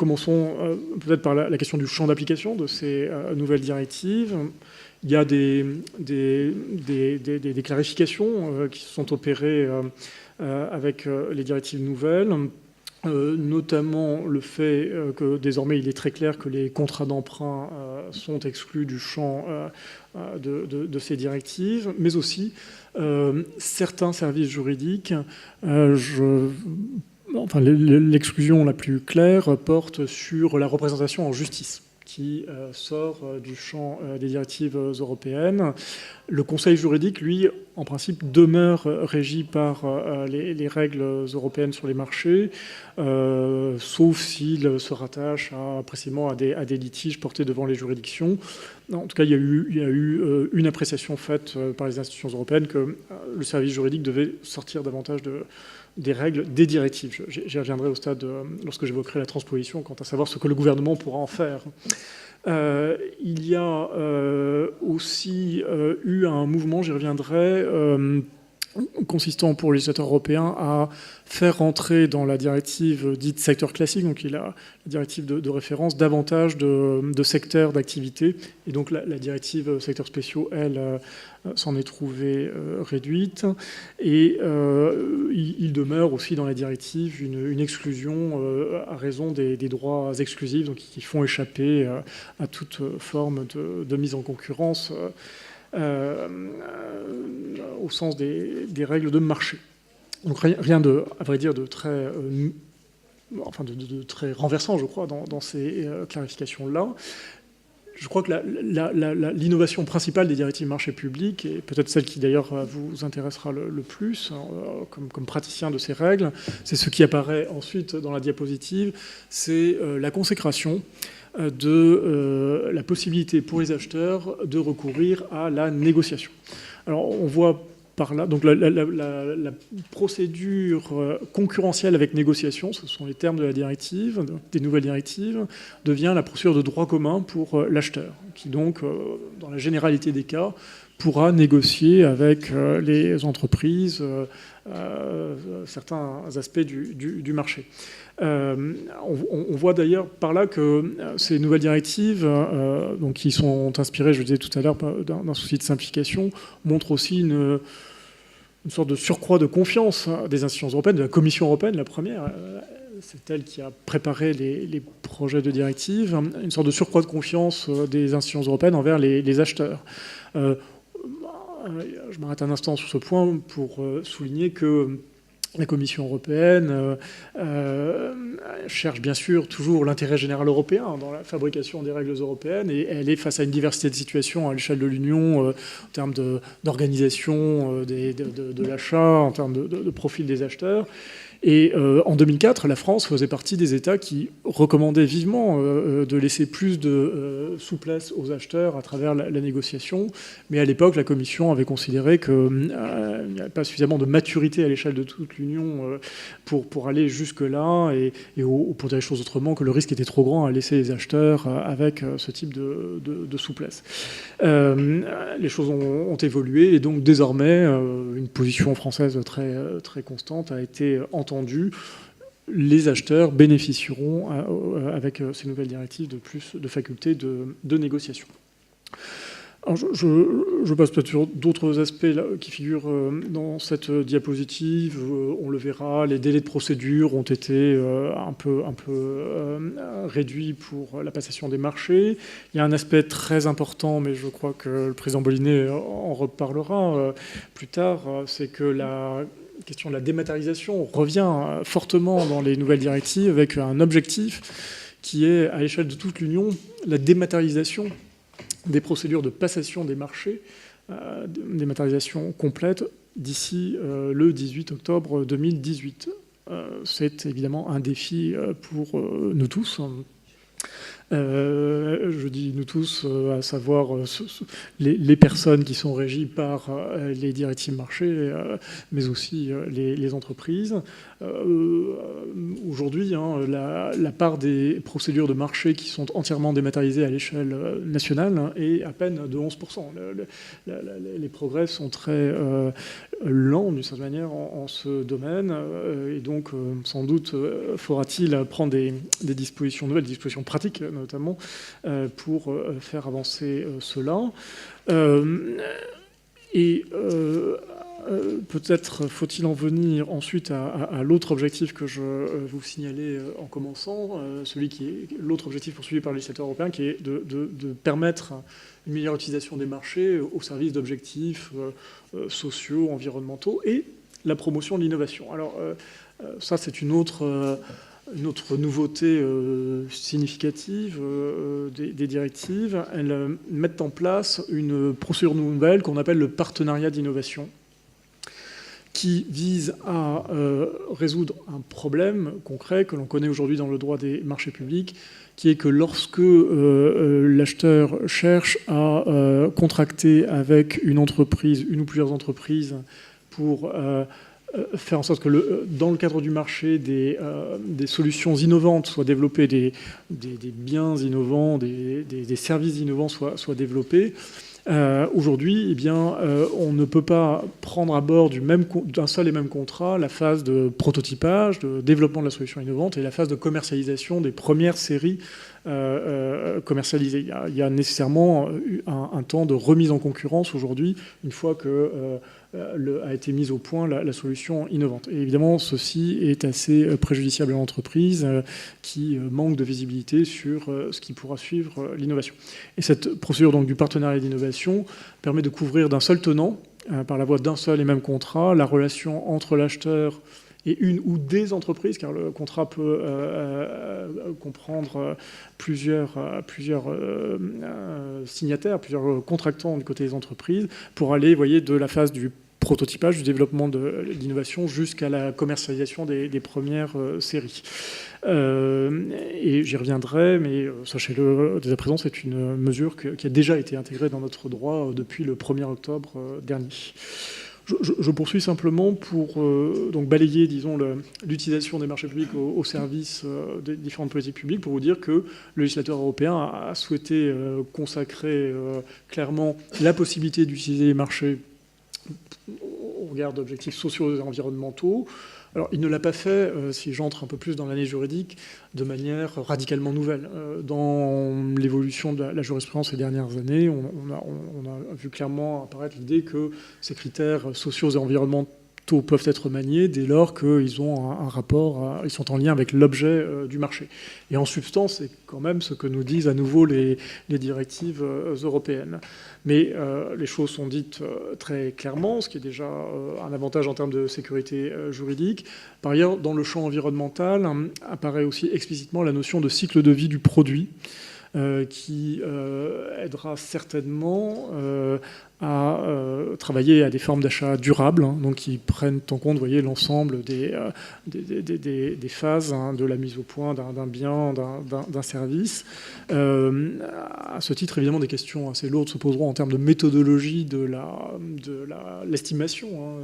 commençons peut-être par la question du champ d'application de ces nouvelles directives. Il y a des clarifications qui se sont opérées avec les directives nouvelles, notamment le fait que désormais il est très clair que les contrats d'emprunt sont exclus du champ de ces directives, mais aussi certains services juridiques. L'exclusion la plus claire porte sur la représentation en justice, qui sort du champ des directives européennes. Le Conseil juridique, lui, en principe, demeure régi par les règles européennes sur les marchés, sauf s'il se rattache précisément à des litiges portés devant les juridictions. En tout cas, il y a eu une appréciation faite par les institutions européennes que le service juridique devait sortir davantage des règles, des directives. J'y reviendrai au stade lorsque j'évoquerai la transposition, quant à savoir ce que le gouvernement pourra en faire. Il y a aussi eu un mouvement, j'y reviendrai, consistant pour les législateurs européens à faire entrer dans la directive dite secteur classique, donc il a la directive de référence, davantage de secteurs d'activité. Et donc la directive secteurs spéciaux, elle, s'en est trouvée réduite. Et il demeure aussi dans la directive une exclusion à raison des droits exclusifs, donc qui font échapper à toute forme de mise en concurrence au sens des règles de marché. Donc rien à vrai dire, de très renversant, je crois, dans ces clarifications-là. Je crois que l'innovation principale des directives marché public, et peut-être celle qui d'ailleurs vous intéressera le plus, comme praticien de ces règles, c'est ce qui apparaît ensuite dans la diapositive, c'est la consécration de la possibilité pour les acheteurs de recourir à la négociation. Alors on voit par là, donc la procédure concurrentielle avec négociation, ce sont les termes de la directive, des nouvelles directives, devient la procédure de droit commun pour l'acheteur, qui donc, dans la généralité des cas, pourra négocier avec les entreprises certains aspects du marché. On voit d'ailleurs par là que ces nouvelles directives, donc qui sont inspirées, je le disais tout à l'heure, d'un souci de simplification, montrent aussi une sorte de surcroît de confiance des institutions européennes, de la Commission européenne, la première. C'est elle qui a préparé les projets de directives, une sorte de surcroît de confiance des institutions européennes envers les acheteurs. Je m'arrête un instant sur ce point pour souligner que la Commission européenne cherche bien sûr toujours l'intérêt général européen dans la fabrication des règles européennes, et elle est face à une diversité de situations à l'échelle de l'Union en termes d'organisation de l'achat, en termes de profil des acheteurs. Et en 2004, la France faisait partie des États qui recommandaient vivement de laisser plus de souplesse aux acheteurs à travers la négociation. Mais à l'époque, la Commission avait considéré qu'il n'y avait pas suffisamment de maturité à l'échelle de toute l'Union pour aller jusque-là, et pour dire les choses autrement, que le risque était trop grand à laisser les acheteurs avec ce type de souplesse. Les choses ont évolué, et donc désormais, une position française très, très constante a été entendue. Les acheteurs bénéficieront avec ces nouvelles directives de plus de facultés de négociation. Alors je passe peut-être sur d'autres aspects là, qui figurent dans cette diapositive. On le verra, les délais de procédure ont été un peu réduits pour la passation des marchés. Il y a un aspect très important, mais je crois que le président Bollinet en reparlera plus tard, c'est que la question de la dématérialisation revient fortement dans les nouvelles directives, avec un objectif qui est, à l'échelle de toute l'Union, la dématérialisation des procédures de passation des marchés, dématérialisation complète, d'ici le 18 octobre 2018. C'est évidemment un défi pour nous tous. Je dis nous tous, à savoir les personnes qui sont régies par les directives marché, mais aussi les entreprises. Aujourd'hui, la part des procédures de marché qui sont entièrement dématérialisées à l'échelle nationale est à peine de 11%. Les progrès sont très lents, d'une certaine manière, en ce domaine. Et donc, sans doute, faudra-t-il prendre des dispositions nouvelles, des dispositions pratiques, notamment, pour faire avancer cela. Peut-être faut-il en venir ensuite à l'autre objectif que je vous signalais en commençant, celui qui est l'autre objectif poursuivi par le législateur européen, qui est de permettre une meilleure utilisation des marchés au service d'objectifs sociaux, environnementaux et la promotion de l'innovation. Alors ça, c'est une autre nouveauté significative des directives. Elles mettent en place une procédure nouvelle qu'on appelle le partenariat d'innovation, qui vise à résoudre un problème concret que l'on connaît aujourd'hui dans le droit des marchés publics, qui est que lorsque l'acheteur cherche à contracter avec une entreprise, une ou plusieurs entreprises, pour faire en sorte que dans le cadre du marché, des solutions innovantes soient développées, des biens innovants, des services innovants soient développés, aujourd'hui, eh bien, on ne peut pas prendre à bord d'un seul et même contrat la phase de prototypage, de développement de la solution innovante et la phase de commercialisation des premières séries commercialisées. Il y a nécessairement un temps de remise en concurrence aujourd'hui, une fois que a été mise au point la solution innovante. Et évidemment, ceci est assez préjudiciable à l'entreprise qui manque de visibilité sur ce qui pourra suivre l'innovation. Et cette procédure donc, du partenariat d'innovation permet de couvrir d'un seul tenant, par la voie d'un seul et même contrat, la relation entre l'acheteur et une ou des entreprises, car le contrat peut comprendre plusieurs signataires, plusieurs contractants du côté des entreprises, pour aller, voyez, de la phase du prototypage, du développement de l'innovation jusqu'à la commercialisation des premières séries. Et j'y reviendrai, mais sachez-le, dès à présent, c'est une mesure qui a déjà été intégrée dans notre droit depuis le 1er octobre dernier. Je poursuis simplement pour donc balayer, disons, l'utilisation des marchés publics au service des différentes politiques publiques, pour vous dire que le législateur européen a souhaité consacrer clairement la possibilité d'utiliser les marchés au regard d'objectifs sociaux et environnementaux. Alors, il ne l'a pas fait, si j'entre un peu plus dans l'année juridique, de manière radicalement nouvelle. Dans l'évolution de la jurisprudence ces dernières années, on a vu clairement apparaître l'idée que ces critères sociaux et environnementaux peuvent être maniés dès lors qu'ils ont un rapport, ils sont en lien avec l'objet du marché. Et en substance, c'est quand même ce que nous disent à nouveau les directives européennes. Mais les choses sont dites très clairement, ce qui est déjà un avantage en termes de sécurité juridique. Par ailleurs, dans le champ environnemental, apparaît aussi explicitement la notion de cycle de vie du produit, qui aidera certainement à travailler à des formes d'achat durables, donc qui prennent en compte, voyez, l'ensemble des phases de la mise au point d'un bien, d'un service. À ce titre, évidemment, des questions assez lourdes se poseront en termes de méthodologie de l'estimation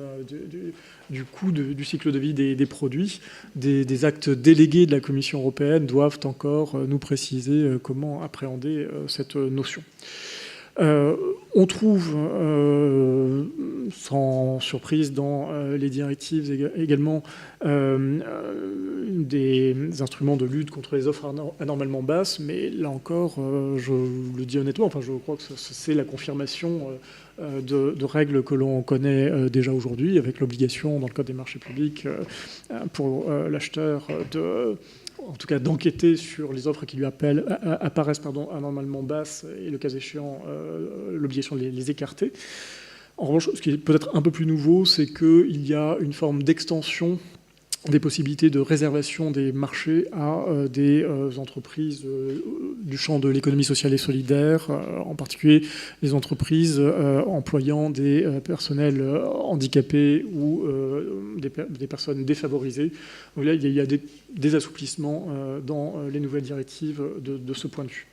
du coût du cycle de vie des produits. Des actes délégués de la Commission européenne doivent encore nous préciser comment appréhender cette notion. On trouve, sans surprise, dans les directives également des instruments de lutte contre les offres anormalement basses, mais là encore, je le dis honnêtement, enfin, je crois que c'est la confirmation de règles que l'on connaît déjà aujourd'hui, avec l'obligation, dans le code des marchés publics, pour l'acheteur en tout cas d'enquêter sur les offres qui lui apparaissent anormalement basses et, le cas échéant, l'obligation de les écarter. En revanche, ce qui est peut-être un peu plus nouveau, c'est qu'il y a une forme d'extension des possibilités de réservation des marchés à des entreprises du champ de l'économie sociale et solidaire, en particulier les entreprises employant des personnels handicapés ou des personnes défavorisées. Donc là, il y a des assouplissements dans les nouvelles directives de ce point de vue.